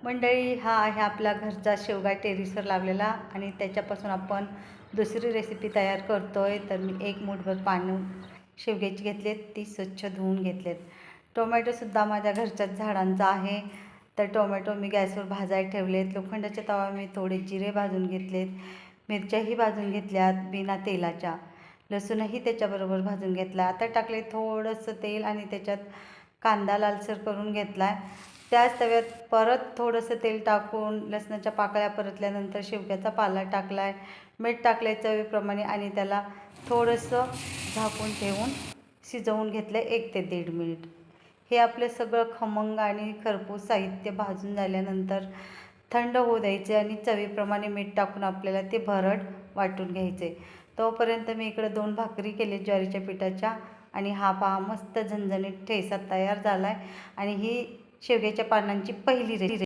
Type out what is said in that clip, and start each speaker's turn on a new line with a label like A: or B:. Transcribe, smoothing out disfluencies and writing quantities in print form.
A: मंडळी, हा आहे आपला घरचा शेवगा टेरेसवर लावलेला आणि त्याच्यापासून आपण दुसरी रेसिपी तयार करतोय। तर मी एक मूठभर पानं शेवग्याची घेतलेत, ती स्वच्छ धुवून घेतलेत। टोमॅटोसुद्धा माझ्या घरच्याच झाडांचा आहे। तर टोमॅटो मी गॅसवर भाजायला ठेवलेत। लोखंडाच्या तवा मी थोडे जिरे भाजून घेतलेत, मिरच्याही भाजून घेतल्यात बिना तेलाच्या, लसूणही त्याच्याबरोबर भाजून घेतला। आता टाकले थोडंसं तेल आणि त्याच्यात कांदा लालसर करून घेतला आहे। त्याच तव्यात परत थोडंसं तेल टाकून लसणाच्या पाकळ्या परतल्यानंतर शेवग्याचा पाला टाकला आहे, मीठ टाकलं आहे चवीप्रमाणे आणि त्याला थोडंसं झाकून ठेवून शिजवून घेतलं आहे 1 ते 1.5 मिनिट। हे आपलं सगळं खमंग आणि खरपूस साहित्य भाजून झाल्यानंतर थंड होऊ द्यायचे आणि चवीप्रमाणे मीठ टाकून आपल्याला ते भरड वाटून घ्यायचे। तोपर्यंत मी इकडे 2 भाकरी केले ज्वारीच्या पिठाच्या आणि हा पहा मस्त झणझणीत ठेचा तयार झाला आहे। आणि ही शेवग्याच्या पानांची पहिली रेसिपी।